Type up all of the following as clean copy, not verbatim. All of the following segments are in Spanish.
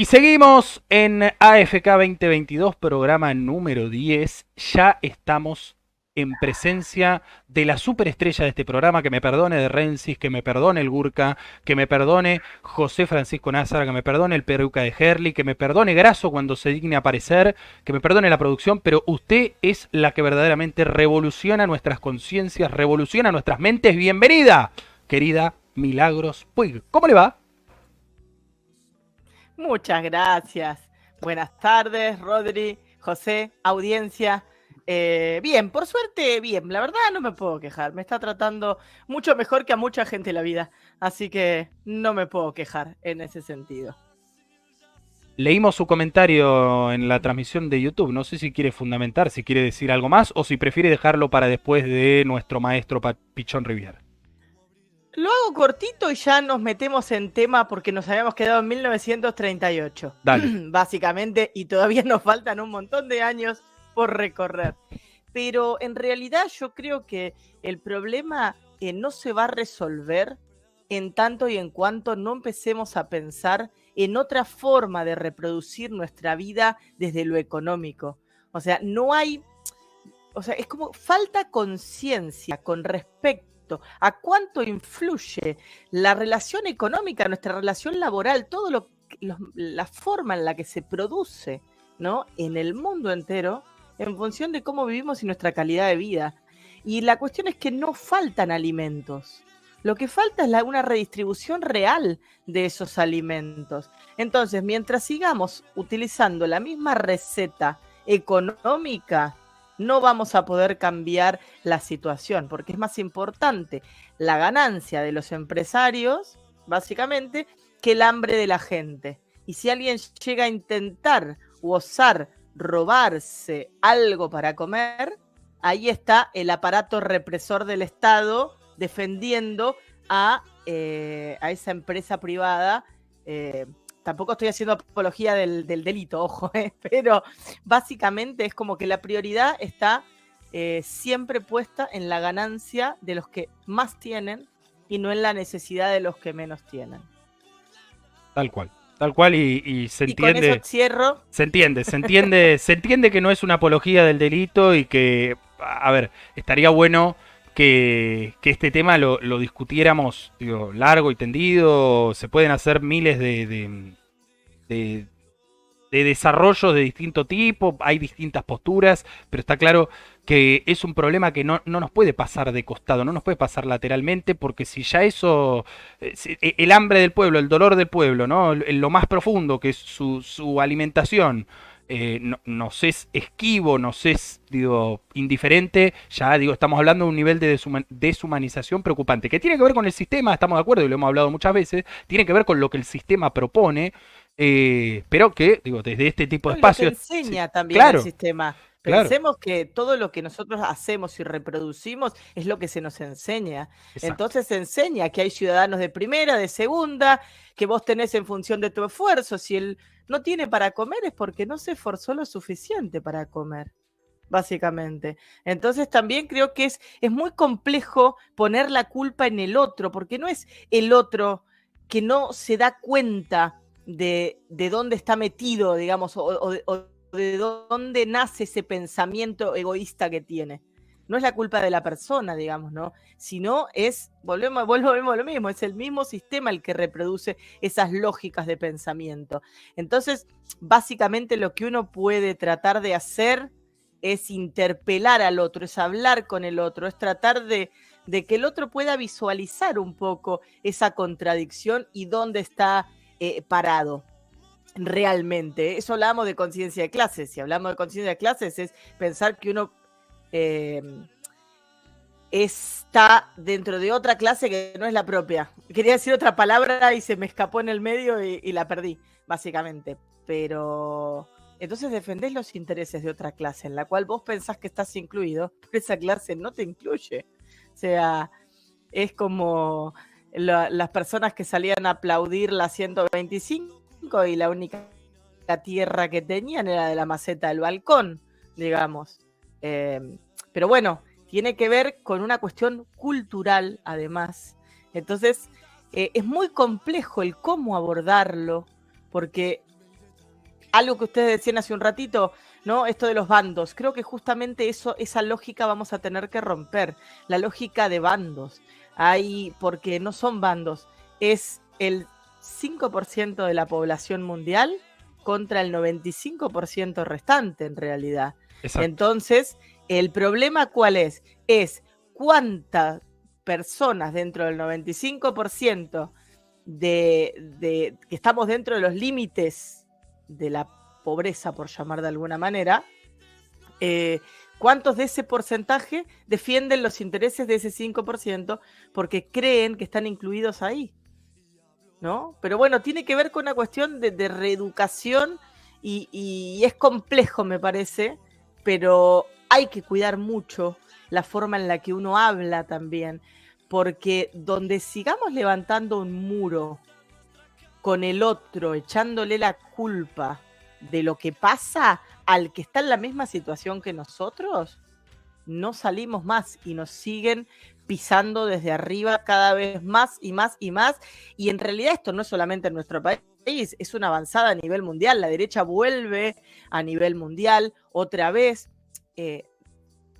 Y seguimos en AFK 2022, programa número 10. Ya estamos en presencia de la superestrella de este programa, que me perdone de Rensis, que me perdone el Gurka, que me perdone José Francisco Nazar, que me perdone el Peruca de Herli, que me perdone Graso cuando se digne aparecer, que me perdone la producción, pero usted es la que verdaderamente revoluciona nuestras conciencias, revoluciona nuestras mentes. Bienvenida, querida Milagros Puig. ¿Cómo le va? Muchas gracias. Buenas tardes, Rodri, José, audiencia. Bien, por suerte, bien. La verdad no me puedo quejar. Me está tratando mucho mejor que a mucha gente la vida. Así que no me puedo quejar en ese sentido. Leímos su comentario en la transmisión de YouTube. No sé si quiere fundamentar, si quiere decir algo más o si prefiere dejarlo para después de nuestro maestro Pichón Rivière. Lo hago cortito y ya nos metemos en tema porque nos habíamos quedado en 1938. Dale. Básicamente, y todavía nos faltan un montón de años por recorrer. Pero en realidad yo creo que el problema no se va a resolver en tanto y en cuanto no empecemos a pensar en otra forma de reproducir nuestra vida desde lo económico. O sea, no hay, o sea, es como falta conciencia con respecto a cuánto influye la relación económica, nuestra relación laboral, la forma en la que se produce, ¿no? En el mundo entero, en función de cómo vivimos y nuestra calidad de vida. Y la cuestión es que no faltan alimentos. Lo que falta es una redistribución real de esos alimentos. Entonces, mientras sigamos utilizando la misma receta económica, no vamos a poder cambiar la situación, porque es más importante la ganancia de los empresarios, básicamente, que el hambre de la gente. Y si alguien llega a intentar u osar robarse algo para comer, ahí está el aparato represor del Estado defendiendo a esa empresa privada. Tampoco estoy haciendo apología del delito, ojo, pero básicamente es como que la prioridad está siempre puesta en la ganancia de los que más tienen y no en la necesidad de los que menos tienen. Tal cual. Tal cual y se Y con eso entiende. cierro. Se entiende que no es una apología del delito y que, a ver, estaría bueno que este tema lo discutiéramos, digo, largo y tendido. Se pueden hacer miles de, de desarrollos de distinto tipo, hay distintas posturas, pero está claro que es un problema que no nos puede pasar de costado, no nos puede pasar lateralmente, porque si ya eso, el hambre del pueblo, el dolor del pueblo, ¿no? Lo más profundo que es su alimentación, nos es esquivo, nos es, digo, indiferente, ya, digo, estamos hablando de un nivel de deshumanización preocupante, que tiene que ver con el sistema, estamos de acuerdo y lo hemos hablado muchas veces, tiene que ver con lo que el sistema propone, pero que, digo, desde este tipo de Lo que espacios, sí, enseña también el claro, sistema. claro, Pensemos que todo lo que nosotros hacemos y reproducimos es lo que se nos enseña. exacto, Entonces se enseña que hay ciudadanos de primera, de segunda, que vos tenés en función de tu esfuerzo. Si él no tiene para comer es porque no se esforzó lo suficiente para comer, básicamente. Entonces también creo que es muy complejo poner la culpa en el otro, porque no es el otro que no se da cuenta de dónde está metido, digamos, o de dónde nace ese pensamiento egoísta que tiene. No es la culpa de la persona, digamos, ¿no? Sino volvemos a lo mismo, es el mismo sistema el que reproduce esas lógicas de pensamiento. Entonces, básicamente lo que uno puede tratar de hacer es interpelar al otro, es hablar con el otro, es tratar de que el otro pueda visualizar un poco esa contradicción y dónde está parado realmente. Eso hablamos de conciencia de clases. Si hablamos de conciencia de clases es pensar que uno eh, está dentro de otra clase que no es la propia. Quería decir otra palabra y se me escapó en el medio y la perdí, básicamente. Pero entonces defendés los intereses de otra clase en la cual vos pensás que estás incluido, pero esa clase no te incluye. O sea, es como las personas que salían a aplaudir la 125 y la única tierra que tenían era de la maceta del balcón, digamos. Pero bueno, tiene que ver con una cuestión cultural, además. Entonces, es muy complejo el cómo abordarlo, porque algo que ustedes decían hace un ratito, ¿no? Esto de los bandos. Creo que justamente esa lógica vamos a tener que romper. La lógica de bandos. Porque no son bandos. Es el 5% de la población mundial contra el 95% restante, en realidad. Exacto. Entonces, ¿el problema cuál es? Es cuántas personas dentro del 95% que estamos dentro de los límites de la pobreza, por llamar de alguna manera, ¿cuántos de ese porcentaje defienden los intereses de ese 5% porque creen que están incluidos ahí? ¿No? Pero bueno, tiene que ver con una cuestión de reeducación y es complejo, me parece, pero hay que cuidar mucho la forma en la que uno habla también, porque donde sigamos levantando un muro con el otro, echándole la culpa de lo que pasa al que está en la misma situación que nosotros, no salimos más y nos siguen pisando desde arriba cada vez más y más y más. Y en realidad esto no es solamente en nuestro país, es una avanzada a nivel mundial. La derecha vuelve a nivel mundial otra vez,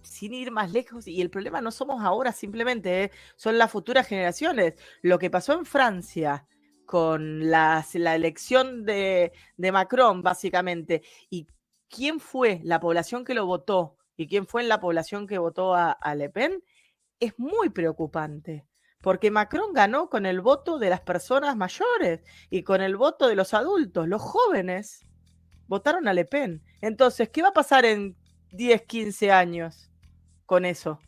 sin ir más lejos. Y el problema no somos ahora simplemente, son las futuras generaciones. Lo que pasó en Francia con la elección de Macron, básicamente, y quién fue la población que lo votó y quién fue la población que votó a Le Pen, es muy preocupante, porque Macron ganó con el voto de las personas mayores y con el voto de los adultos. Los jóvenes votaron a Le Pen. Entonces, ¿qué va a pasar en 10, 15 años con eso?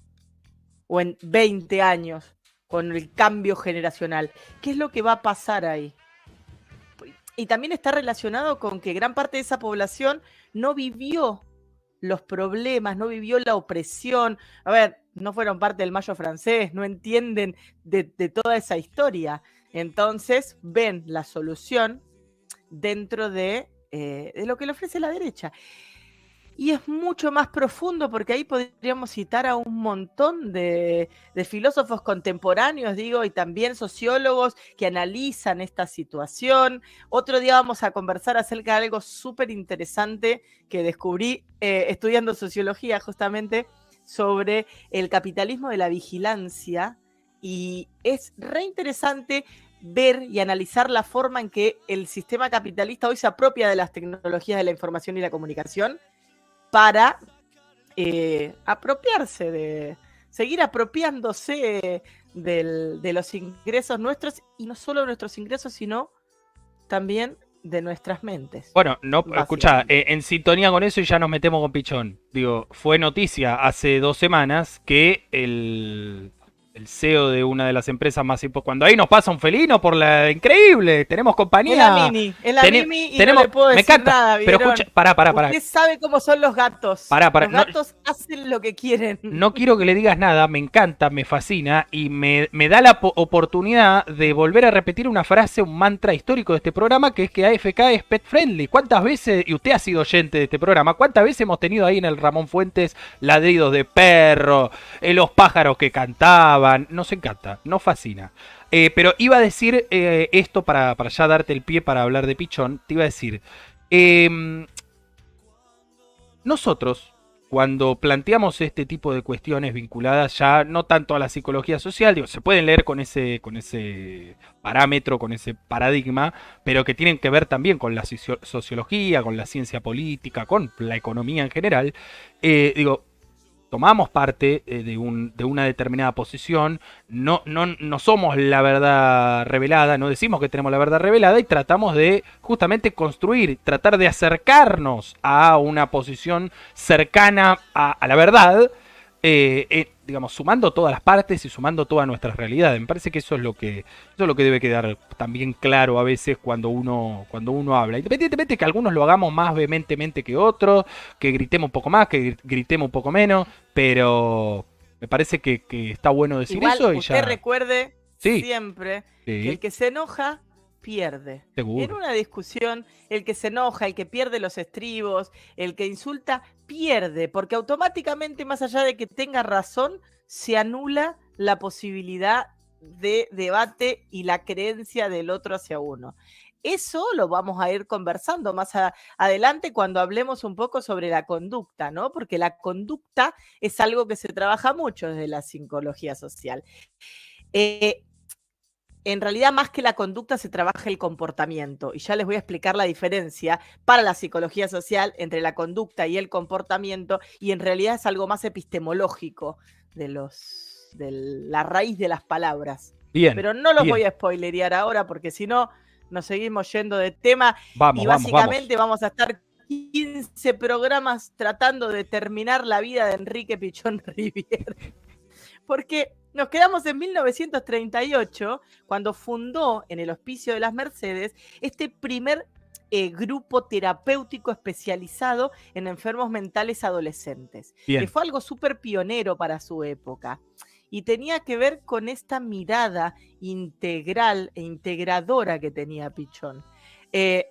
O en 20 años con el cambio generacional. ¿Qué es lo que va a pasar ahí? Y también está relacionado con que gran parte de esa población no vivió los problemas, no vivió la opresión. A ver, no fueron parte del Mayo francés, no entienden de toda esa historia. Entonces ven la solución dentro de lo que le ofrece la derecha. Y es mucho más profundo porque ahí podríamos citar a un montón de filósofos contemporáneos, digo, y también sociólogos que analizan esta situación. Otro día vamos a conversar acerca de algo súper interesante que descubrí estudiando sociología justamente sobre el capitalismo de la vigilancia, y es re interesante ver y analizar la forma en que el sistema capitalista hoy se apropia de las tecnologías de la información y la comunicación para apropiarse seguir apropiándose de los ingresos nuestros, y no solo de nuestros ingresos, sino también de nuestras mentes. Bueno, no, escucha, en sintonía con eso y ya nos metemos con Pichón. Digo, fue noticia hace 2 semanas que el CEO de una de las empresas más importantes, cuando ahí nos pasa un felino por la increíble, tenemos compañía. En la Mini y tenemos, no le puedo decir me encanta, nada, pero escucha, pará. Usted sabe cómo son los gatos. Los gatos hacen lo que quieren. No quiero que le digas nada, me encanta, me fascina y me da la oportunidad de volver a repetir una frase, un mantra histórico de este programa, que es que AFK es pet friendly. ¿Cuántas veces, y usted ha sido oyente de este programa, cuántas veces hemos tenido ahí en el Ramón Fuentes ladridos de perro, los pájaros que cantaban? Nos encanta, nos fascina. Pero iba a decir esto para ya darte el pie para hablar de Pichón. Te iba a decir, nosotros, cuando planteamos este tipo de cuestiones vinculadas ya no tanto a la psicología social, digo, se pueden leer con ese parámetro, con ese paradigma, pero que tienen que ver también con la sociología, con la ciencia política, con la economía en general, digo, tomamos parte de una determinada posición, no somos la verdad revelada, no decimos que tenemos la verdad revelada y tratamos de justamente construir, tratar de acercarnos a una posición cercana a la verdad, digamos, sumando todas las partes y sumando todas nuestras realidades. Me parece que eso es lo que debe quedar también claro a veces cuando uno habla. Independientemente de que algunos lo hagamos más vehementemente que otros, que gritemos un poco más, que gritemos un poco menos, pero me parece que está bueno decir igual, eso y usted ya. Recuerde siempre que el que se enoja pierde. Seguro. En una discusión, el que se enoja, el que pierde los estribos, el que insulta, pierde, porque automáticamente, más allá de que tenga razón, se anula la posibilidad de debate y la creencia del otro hacia uno. eso lo vamos a ir conversando más adelante cuando hablemos un poco sobre la conducta, ¿no? Porque la conducta es algo que se trabaja mucho desde la psicología social. En realidad, más que la conducta, se trabaja el comportamiento. Y ya les voy a explicar la diferencia para la psicología social entre la conducta y el comportamiento. Y en realidad es algo más epistemológico de la raíz de las palabras. Bien, Pero no los bien. voy a spoilerear ahora porque si no, nos seguimos yendo de tema. Vamos, Y vamos, básicamente vamos. vamos a estar 15 programas tratando de terminar la vida de Enrique Pichón Riviere. Porque nos quedamos en 1938, cuando fundó en el Hospicio de las Mercedes este primer grupo terapéutico especializado en enfermos mentales adolescentes, Bien. que fue algo súper pionero para su época. Y tenía que ver con esta mirada integral e integradora que tenía Pichón.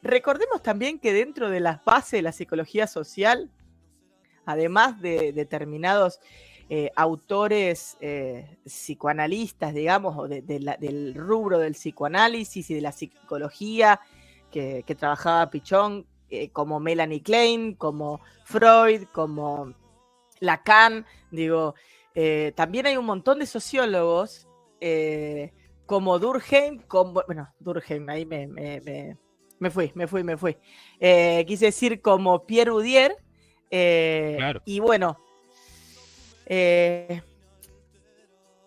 Recordemos también que dentro de las bases de la psicología social, además de determinados autores psicoanalistas, digamos, o del rubro del psicoanálisis y de la psicología que trabajaba Pichón, como Melanie Klein, como Freud, como Lacan, digo, también hay un montón de sociólogos como Durkheim, Durkheim, ahí me fui. Quise decir como Pierre Bourdieu, Claro. y bueno,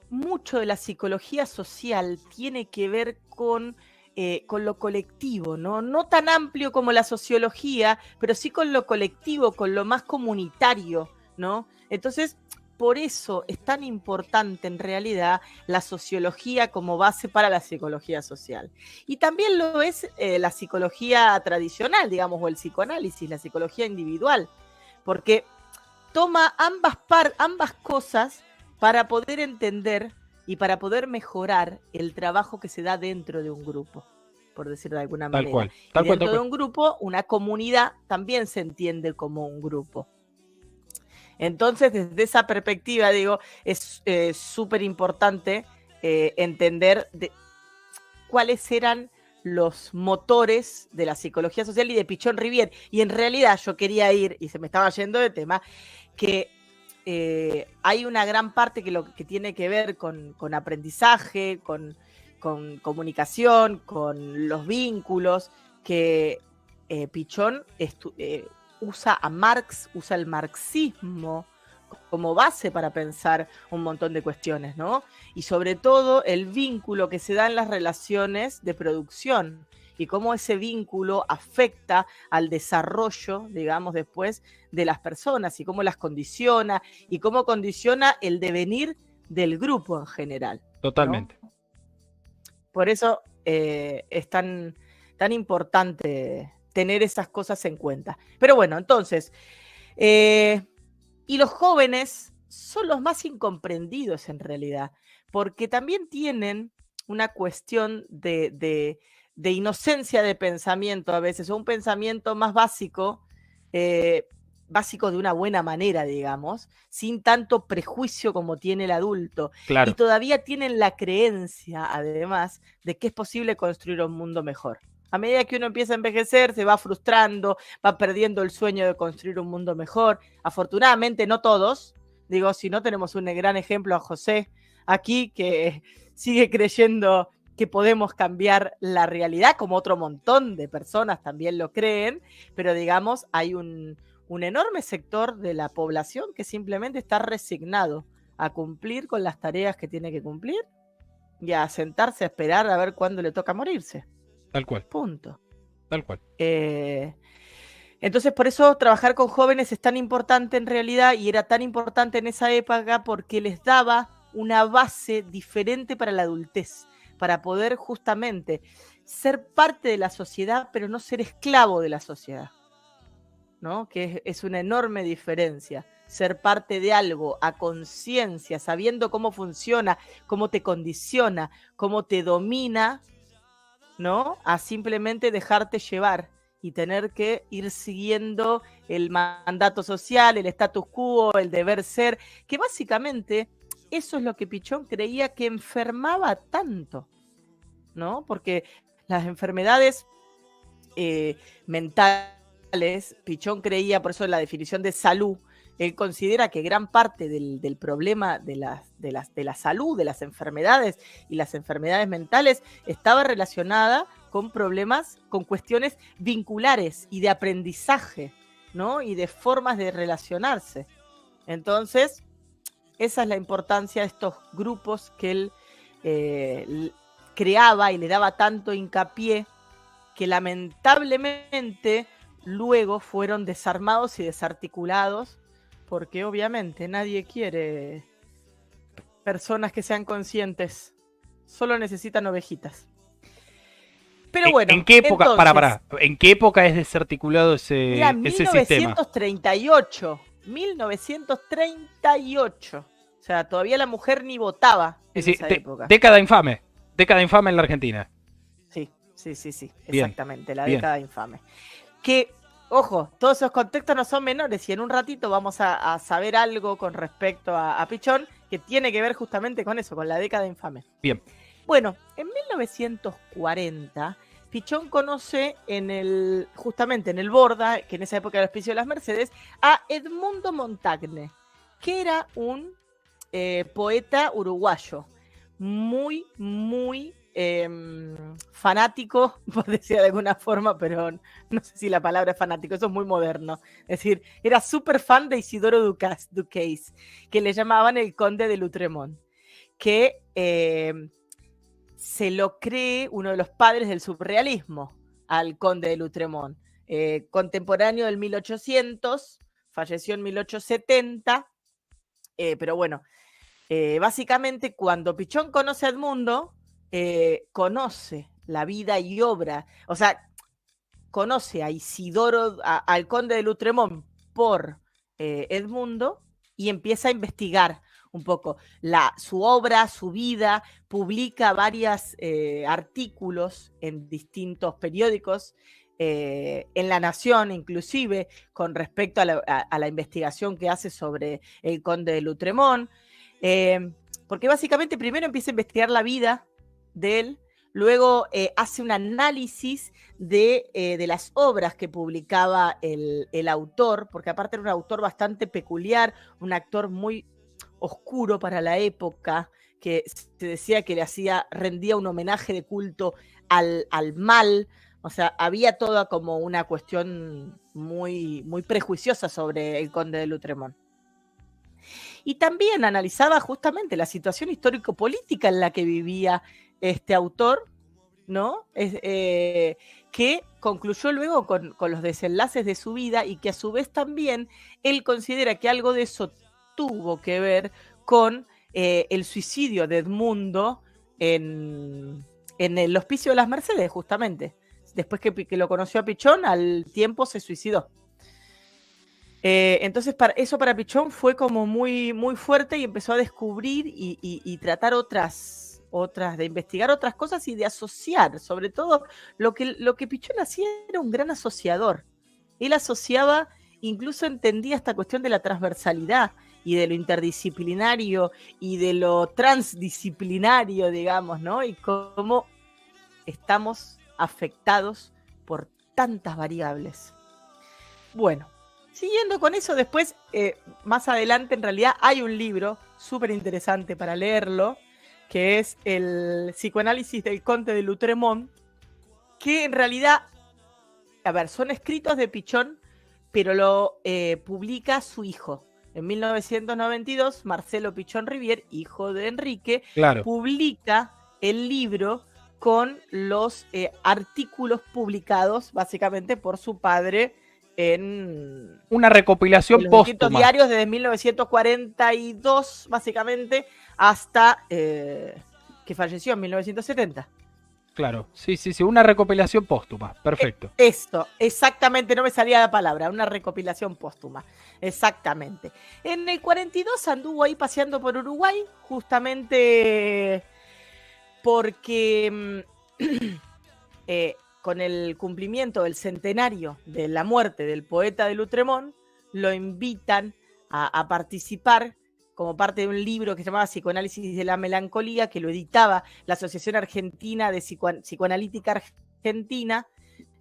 mucho de la psicología social tiene que ver con lo colectivo, ¿no? No tan amplio como la sociología, pero sí con lo colectivo, con lo más comunitario, ¿no? Entonces, por eso es tan importante en realidad la sociología como base para la psicología social. Y también lo es la psicología tradicional, digamos, o el psicoanálisis, la psicología individual, porque toma ambas cosas para poder entender y para poder mejorar el trabajo que se da dentro de un grupo, por decirlo de alguna Tal manera. cual. Y Tal cual, tal dentro de cual. un grupo, una comunidad también se entiende como un grupo. Entonces, desde esa perspectiva, digo, es súper importante entender cuáles eran los motores de la psicología social y de Pichón Riviere. Y en realidad yo quería ir, y se me estaba yendo de tema, que hay una gran parte que tiene que ver con aprendizaje, con comunicación, con los vínculos, que Pichón usa a Marx, usa el marxismo como base para pensar un montón de cuestiones, ¿no? Y sobre todo el vínculo que se da en las relaciones de producción y cómo ese vínculo afecta al desarrollo, digamos, después de las personas y cómo las condiciona y cómo condiciona el devenir del grupo en general, Totalmente. ¿no? Por eso es tan importante tener esas cosas en cuenta. Pero bueno, entonces, y los jóvenes son los más incomprendidos en realidad, porque también tienen una cuestión de inocencia de pensamiento a veces, o un pensamiento más básico, básico de una buena manera, digamos, sin tanto prejuicio como tiene el adulto. Y Claro. todavía tienen la creencia, además, de que es posible construir un mundo mejor. A medida que uno empieza a envejecer, se va frustrando, va perdiendo el sueño de construir un mundo mejor. Afortunadamente, no todos. Digo, si no, tenemos un gran ejemplo a José aquí, que sigue creyendo que podemos cambiar la realidad, como otro montón de personas también lo creen, pero digamos, hay un enorme sector de la población que simplemente está resignado a cumplir con las tareas que tiene que cumplir y a sentarse a esperar a ver cuándo le toca morirse. Tal cual. Punto. Tal cual. Entonces, por eso trabajar con jóvenes es tan importante en realidad, y era tan importante en esa época porque les daba una base diferente para la adultez, para poder justamente ser parte de la sociedad, pero no ser esclavo de la sociedad, ¿no? Que es una enorme diferencia. Ser parte de algo a conciencia, sabiendo cómo funciona, cómo te condiciona, cómo te domina, ¿no? A simplemente dejarte llevar y tener que ir siguiendo el mandato social, el status quo, el deber ser, que básicamente eso es lo que Pichón creía que enfermaba tanto, ¿no? Porque las enfermedades mentales, Pichón creía, por eso la definición de salud, él considera que gran parte del problema de la salud, de las enfermedades y las enfermedades mentales estaba relacionada con problemas, con cuestiones vinculares y de aprendizaje, ¿no? Y de formas de relacionarse. Entonces, esa es la importancia de estos grupos que él creaba y le daba tanto hincapié, que lamentablemente luego fueron desarmados y desarticulados, porque obviamente nadie quiere personas que sean conscientes, solo necesitan ovejitas. Pero bueno, ¿En qué época, entonces, ¿en qué época es desarticulado mira, ese sistema? 1938. O sea, todavía la mujer ni votaba Sí, en sí, esa época. década infame en la Argentina. Sí, Bien, exactamente, la bien. década infame. Que, ojo, todos esos contextos no son menores y en un ratito vamos a saber algo con respecto a Pichón que tiene que ver justamente con eso, con la década infame. Bien. Bueno, en 1940, Pichón conoce justamente en el Borda, que en esa época era el Hospicio de las Mercedes, a Edmundo Montagne, que era un poeta uruguayo, muy, muy fanático, por decir de alguna forma, pero no sé si la palabra es fanático, eso es muy moderno. Es decir, era súper fan de Isidoro Duquesne, que le llamaban el conde de Lutremont, que se lo cree uno de los padres del surrealismo, al conde de Lutremont, contemporáneo del 1800, falleció en 1870, pero bueno, básicamente cuando Pichón conoce a Edmundo, conoce la vida y obra, o sea, conoce a Isidoro, al conde de Lutremont por Edmundo, y empieza a investigar un poco su obra, su vida, publica varios artículos en distintos periódicos, en La Nación inclusive, con respecto a la investigación que hace sobre el conde de Lutremont, porque básicamente primero empieza a investigar la vida de él, luego hace un análisis de las obras que publicaba el autor, porque aparte era un autor bastante peculiar, un actor muy oscuro para la época, que se decía que rendía un homenaje de culto al mal. O sea, había toda como una cuestión muy, muy prejuiciosa sobre el conde de Lutremont. Y también analizaba justamente la situación histórico-política en la que vivía este autor, ¿no? Que concluyó luego con los desenlaces de su vida, y que a su vez también él considera que algo de eso tuvo que ver con el suicidio de Edmundo en el Hospicio de las Mercedes, justamente. Después que lo conoció a Pichón, al tiempo se suicidó. Entonces, eso para Pichón fue como muy, muy fuerte, y empezó a descubrir y tratar de investigar otras cosas y de asociar. Sobre todo, lo que Pichón hacía era un gran asociador. Él asociaba, incluso entendía esta cuestión de la transversalidad y de lo interdisciplinario y de lo transdisciplinario, digamos, ¿no? Y cómo estamos afectados por tantas variables. Bueno, siguiendo con eso, después, más adelante, en realidad hay un libro súper interesante para leerlo, que es el Psicoanálisis del Conde de Lutremont, que en realidad, a ver, son escritos de Pichón, pero lo publica su hijo. En 1992, Marcelo Pichón Rivière, hijo de Enrique, Claro. publica el libro con los artículos publicados básicamente por su padre en Una recopilación los distintos póstuma. diarios desde 1942 básicamente hasta que falleció en 1970. Claro, sí, sí, sí, una recopilación póstuma. Perfecto. Esto, exactamente, no me salía la palabra, una recopilación póstuma, exactamente. En el 42 anduvo ahí paseando por Uruguay, justamente porque con el cumplimiento del centenario de la muerte del poeta de Lutremont, lo invitan a participar como parte de un libro que se llamaba Psicoanálisis de la Melancolía, que lo editaba la Asociación Argentina de Psicoanalítica Argentina,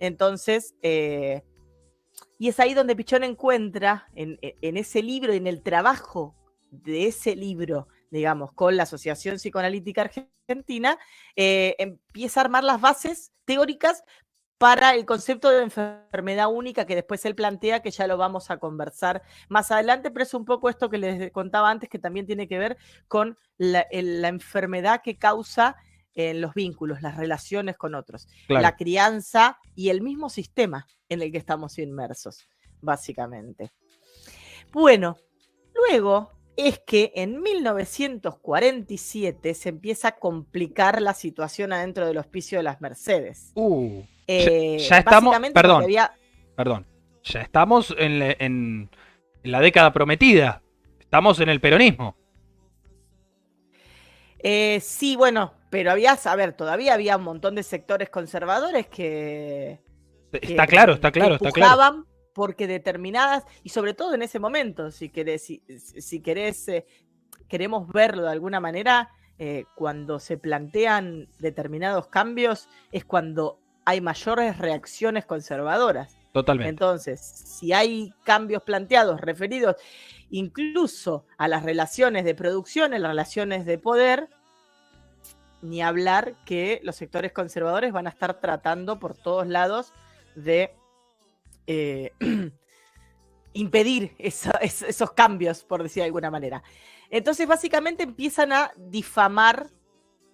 Entonces, y es ahí donde Pichón encuentra, en ese libro y en el trabajo de ese libro, digamos, con la Asociación Psicoanalítica Argentina, empieza a armar las bases teóricas para el concepto de enfermedad única que después él plantea, que ya lo vamos a conversar más adelante, pero es un poco esto que les contaba antes, que también tiene que ver con la enfermedad que causa los vínculos, las relaciones con otros, Claro. la crianza y el mismo sistema en el que estamos inmersos, básicamente. Bueno, luego es que en 1947 se empieza a complicar la situación adentro del Hospicio de las Mercedes. Ya estamos, perdón, había... ya estamos en la década prometida, estamos en el peronismo. Sí, bueno, pero todavía había un montón de sectores conservadores que empujaban porque determinadas, y sobre todo en ese momento, si querés, queremos verlo de alguna manera, cuando se plantean determinados cambios, es cuando hay mayores reacciones conservadoras. Totalmente. Entonces, si hay cambios planteados referidos incluso a las relaciones de producción, en las relaciones de poder, ni hablar que los sectores conservadores van a estar tratando por todos lados de impedir esos cambios, por decir de alguna manera. Entonces, básicamente empiezan a difamar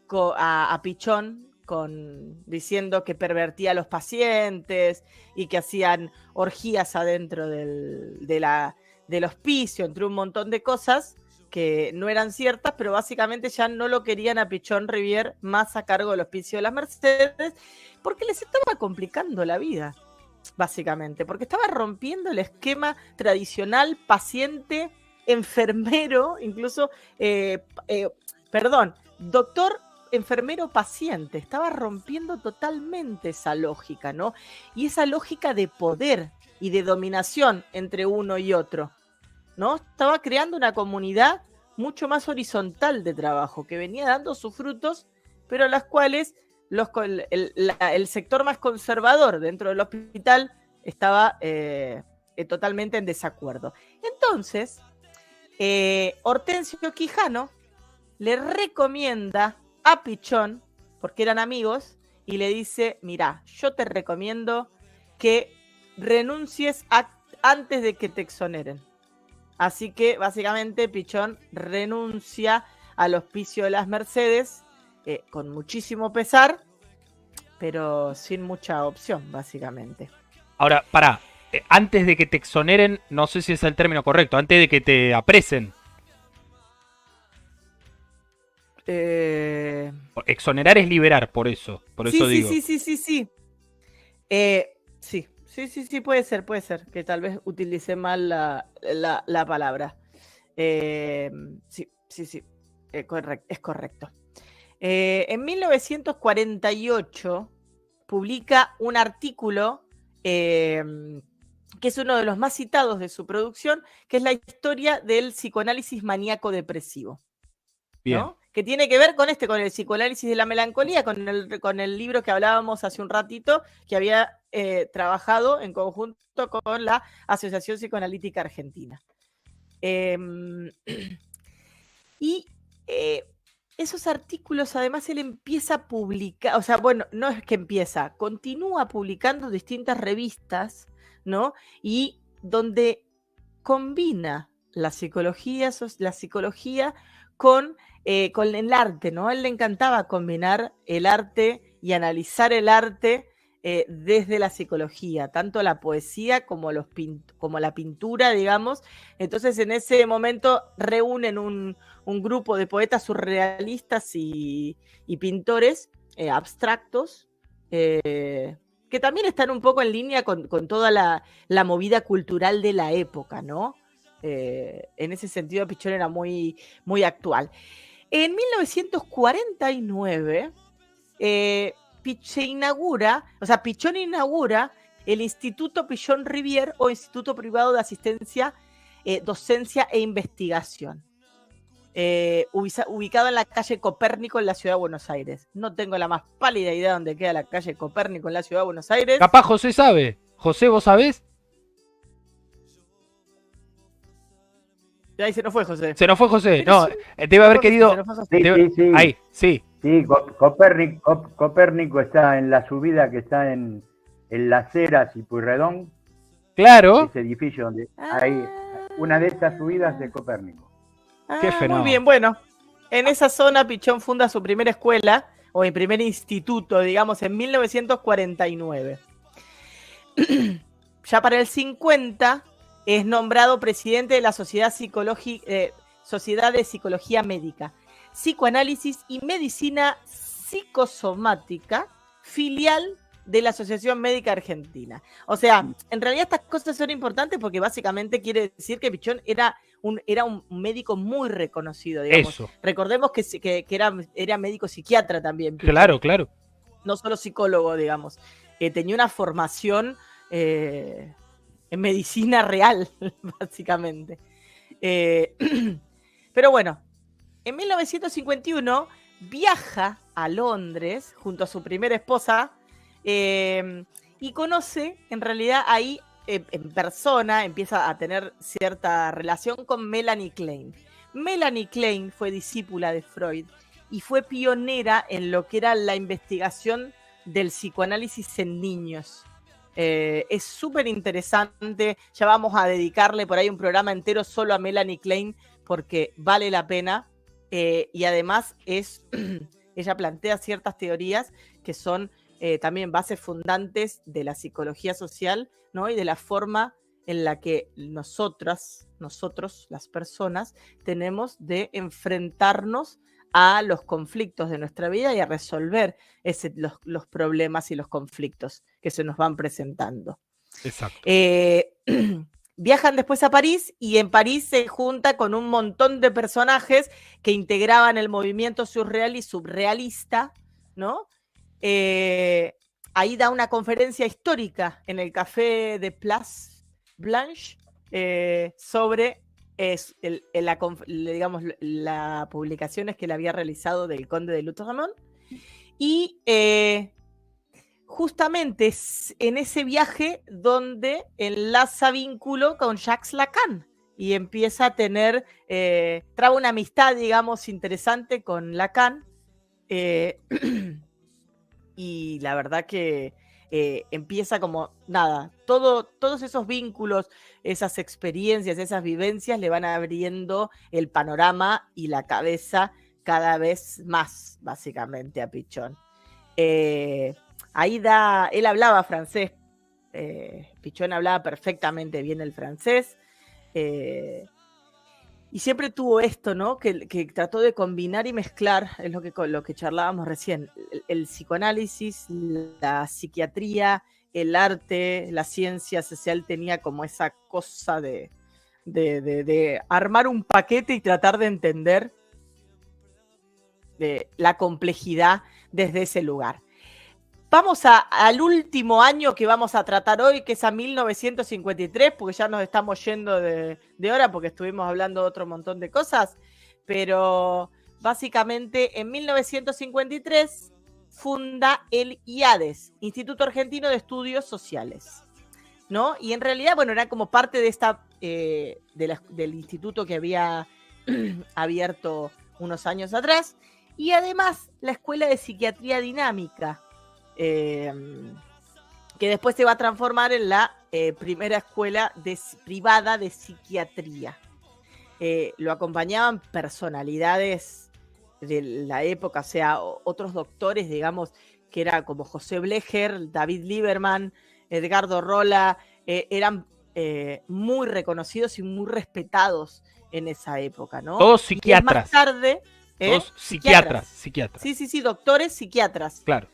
a Pichón diciendo que pervertía a los pacientes y que hacían orgías adentro del hospicio, entre un montón de cosas que no eran ciertas, pero básicamente ya no lo querían a Pichón Rivière más a cargo del Hospicio de las Mercedes, porque les estaba complicando la vida, básicamente, porque estaba rompiendo el esquema tradicional paciente, enfermero, incluso, doctor, enfermero, paciente, estaba rompiendo totalmente esa lógica, ¿no? Y esa lógica de poder y de dominación entre uno y otro, ¿no? Estaba creando una comunidad mucho más horizontal de trabajo, que venía dando sus frutos, pero a las cuales el sector más conservador dentro del hospital estaba totalmente en desacuerdo. Entonces, Hortensio Quijano le recomienda a Pichón, porque eran amigos, y le dice, mirá, yo te recomiendo que renuncies antes de que te exoneren. Así que básicamente Pichón renuncia al Hospicio de las Mercedes con muchísimo pesar, pero sin mucha opción, básicamente. Ahora, pará, antes de que te exoneren, no sé si es el término correcto, antes de que te apresen. Exonerar es liberar, por eso digo. Sí, puede ser, que tal vez utilicé mal la palabra. Sí, es correcto. En 1948 publica un artículo que es uno de los más citados de su producción, que es la historia del psicoanálisis maníaco depresivo. Bien. ¿No? Que tiene que ver con el psicoanálisis de la melancolía, con el libro que hablábamos hace un ratito, que había trabajado en conjunto con la Asociación Psicoanalítica Argentina. Esos artículos, además, él empieza a publicar, o sea, bueno, no es que empieza, continúa publicando distintas revistas, ¿no? Y donde combina la psicología con el arte, ¿no? A él le encantaba combinar el arte y analizar el arte desde la psicología, tanto la poesía como la pintura, digamos. Entonces, en ese momento reúnen un grupo de poetas surrealistas y pintores abstractos, que también están un poco en línea con toda la movida cultural de la época, ¿no? En ese sentido, Pichón era muy, muy actual. En 1949, Pichón inaugura el Instituto Pichón Rivière, o Instituto Privado de Asistencia, Docencia e Investigación. ubicado en la calle Copérnico en la ciudad de Buenos Aires. No tengo la más pálida idea de dónde queda la calle Copérnico en la ciudad de Buenos Aires. Capaz José sabe. José, ¿vos sabés? Y ahí se nos fue José. Se nos fue José. Pero No, sí, debe haber querido. Sí. Ahí, sí. Sí, Copérnico está en la subida que está en Las Heras y Pueyrredón, Claro. ese edificio donde hay una de esas subidas de Copérnico. Qué fenómeno. Muy bien, bueno. En esa zona Pichón funda su primera escuela, o el primer instituto, digamos, en 1949. Ya para el 50 es nombrado presidente de la Sociedad de Psicología Médica, Psicoanálisis y Medicina Psicosomática, filial de la Asociación Médica Argentina. O sea, en realidad estas cosas son importantes porque básicamente quiere decir que Pichón era un médico muy reconocido, digamos. Eso. Recordemos que era médico psiquiatra también. Pichón. Claro. No solo psicólogo, digamos. Tenía una formación en medicina real, básicamente. Pero bueno, en 1951 viaja a Londres junto a su primera esposa y conoce, en realidad ahí en persona, empieza a tener cierta relación con Melanie Klein. Melanie Klein fue discípula de Freud y fue pionera en lo que era la investigación del psicoanálisis en niños. Es súper interesante, ya vamos a dedicarle por ahí un programa entero solo a Melanie Klein porque vale la pena y además ella plantea ciertas teorías que son también bases fundantes de la psicología social, ¿no? Y de la forma en la que nosotros, las personas, tenemos de enfrentarnos a los conflictos de nuestra vida y a resolver los problemas y los conflictos que se nos van presentando. Exacto. Viajan después a París y en París se junta con un montón de personajes que integraban el movimiento surreal y surrealista, ¿no? Ahí da una conferencia histórica en el Café de Place Blanche sobre digamos, las publicaciones que le había realizado del Conde de Lautréamont. Y justamente es en ese viaje donde enlaza vínculo con Jacques Lacan y empieza a tener, trae una amistad, digamos, interesante con Lacan. Y la verdad que empieza como, nada, todos esos vínculos, esas experiencias, esas vivencias le van abriendo el panorama y la cabeza cada vez más, básicamente, a Pichón. Ahí él hablaba francés, Pichón hablaba perfectamente bien el francés, y siempre tuvo esto, ¿no? Que trató de combinar y mezclar, es lo que charlábamos recién, el psicoanálisis, la psiquiatría, el arte, la ciencia social, tenía como esa cosa de armar un paquete y tratar de entender la complejidad desde ese lugar. Vamos al último año que vamos a tratar hoy, que es a 1953, porque ya nos estamos yendo de hora, porque estuvimos hablando de otro montón de cosas, pero básicamente en 1953 funda el IADES, Instituto Argentino de Estudios Sociales, ¿no? Y en realidad, bueno, era como parte de del instituto que había abierto unos años atrás, y además la Escuela de Psiquiatría Dinámica, que después se va a transformar en la primera escuela privada de psiquiatría. Lo acompañaban personalidades de la época, o sea, otros doctores, digamos, que era como José Blecher, David Lieberman, Edgardo Rolla, eran muy reconocidos y muy respetados en esa época, ¿no? Todos psiquiatras. Y más tarde... Todos psiquiatras. Sí, doctores psiquiatras. Claro.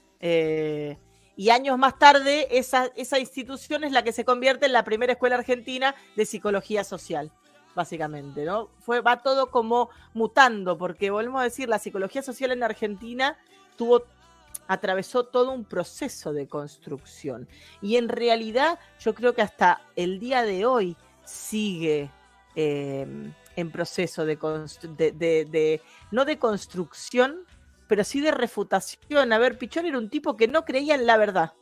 Y años más tarde, esa institución es la que se convierte en la primera escuela argentina de psicología social, básicamente, ¿no? Va todo como mutando, porque volvemos a decir, la psicología social en Argentina atravesó todo un proceso de construcción. Y en realidad, yo creo que hasta el día de hoy sigue en proceso no de construcción, pero sí de refutación. A ver, Pichón era un tipo que no creía en la verdad,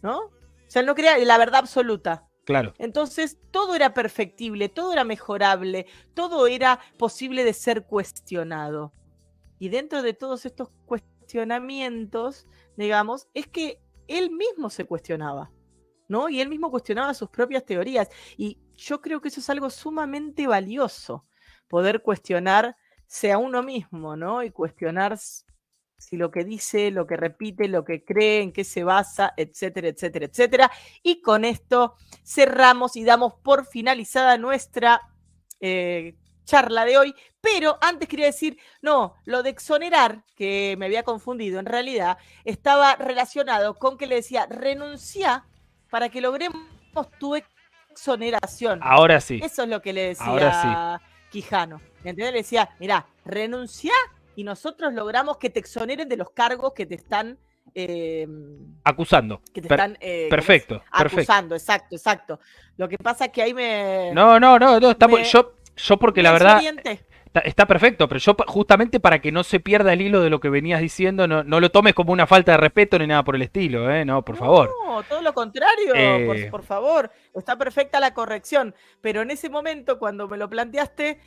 ¿no? O sea, no creía en la verdad absoluta. Claro. Entonces, todo era perfectible, todo era mejorable, todo era posible de ser cuestionado. Y dentro de todos estos cuestionamientos, digamos, es que él mismo se cuestionaba, ¿no? Y él mismo cuestionaba sus propias teorías. Y yo creo que eso es algo sumamente valioso, poder cuestionarse a uno mismo, ¿no? Y cuestionar si lo que dice, lo que repite, lo que cree, en qué se basa, etcétera, etcétera, etcétera. Y con esto cerramos y damos por finalizada nuestra charla de hoy. Pero antes quería decir, no, lo de exonerar, que me había confundido, en realidad estaba relacionado con que le decía, renuncia para que logremos tu exoneración. Ahora sí. Eso es lo que le decía Ahora sí. Quijano. ¿Entendés? Le decía, mirá, renuncia y nosotros logramos que te exoneren de los cargos que te están acusando. Que te están perfecto. acusando, exacto. Lo que pasa es que ahí me... No, yo porque la verdad está perfecto, pero yo justamente para que no se pierda el hilo de lo que venías diciendo, no lo tomes como una falta de respeto ni nada por el estilo, no, por favor. No, todo lo contrario, por favor, está perfecta la corrección, pero en ese momento cuando me lo planteaste,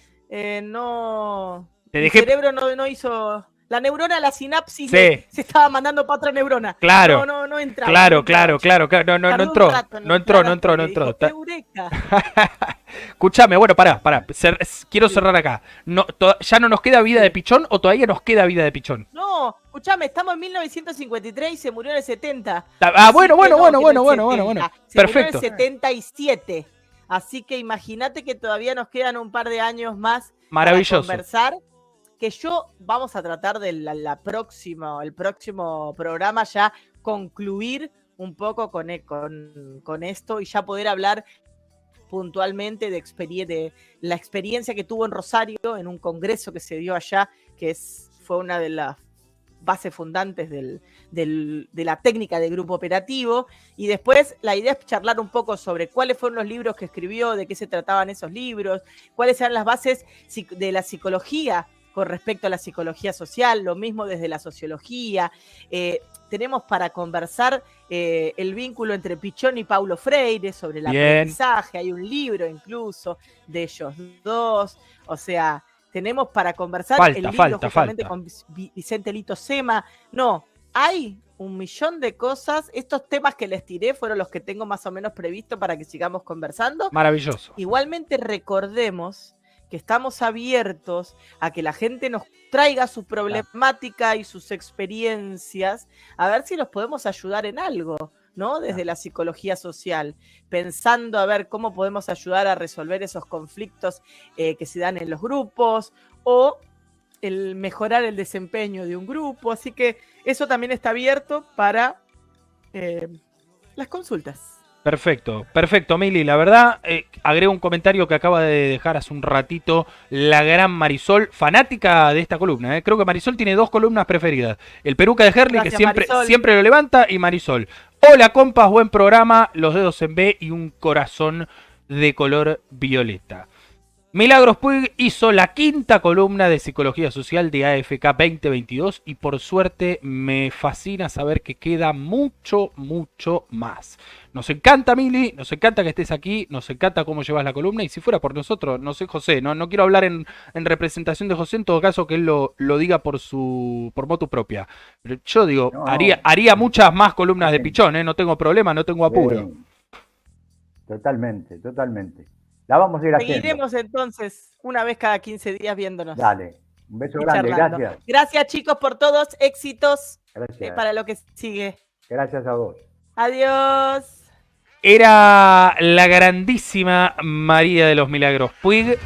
no... Mi cerebro no hizo... La neurona, la sinapsis se estaba mandando para otra neurona. Claro. No entraba. Claro. No entró. ¡Eureka! Escuchame, bueno, pará. Quiero cerrar acá. ¿Ya no nos queda vida de Pichón o todavía nos queda vida de Pichón? No, escuchame, estamos en 1953 y se murió en el 70. Bueno. Perfecto. Se murió en el 77. Así que imagínate que todavía nos quedan un par de años más para conversar. Que vamos a tratar de el próximo programa ya concluir un poco con esto y ya poder hablar puntualmente de la experiencia que tuvo en Rosario en un congreso que se dio allá, que fue una de las bases fundantes de la técnica de grupo operativo. Y después la idea es charlar un poco sobre cuáles fueron los libros que escribió, de qué se trataban esos libros, cuáles eran las bases de la psicología con respecto a la psicología social, lo mismo desde la sociología. Tenemos para conversar el vínculo entre Pichón y Paulo Freire sobre el aprendizaje. Hay un libro incluso de ellos dos. O sea, tenemos para conversar el libro justamente con Vicente Lito Sema. No, hay un millón de cosas. Estos temas que les tiré fueron los que tengo más o menos previsto para que sigamos conversando. Maravilloso. Igualmente recordemos que estamos abiertos a que la gente nos traiga su problemática y sus experiencias, a ver si los podemos ayudar en algo, ¿no? Desde la psicología social, pensando a ver cómo podemos ayudar a resolver esos conflictos que se dan en los grupos o el mejorar el desempeño de un grupo. Así que eso también está abierto para las consultas. Perfecto, Mili. La verdad, agrego un comentario que acaba de dejar hace un ratito la gran Marisol, fanática de esta columna. Creo que Marisol tiene 2 columnas preferidas. El Peruca de Herli, que siempre lo levanta, y Marisol. Hola, compas, buen programa, los dedos en B y un corazón de color violeta. Milagros Puig hizo la 5ª columna de Psicología Social de AFK 2022 y por suerte me fascina saber que queda mucho más. Nos encanta, Mili, nos encanta que estés aquí, nos encanta cómo llevas la columna y si fuera por nosotros, no sé, José, no quiero hablar en representación de José, en todo caso que él lo diga por motu propia. Pero yo digo, haría muchas más columnas de Pichón, no tengo problema, no tengo apuro. Totalmente. La vamos a ir haciendo. Seguiremos entonces una vez cada 15 días viéndonos. Dale, un beso grande, gracias. Gracias, chicos, por todos, éxitos para lo que sigue. Gracias a vos. Adiós. Era la grandísima María de los Milagros Puig.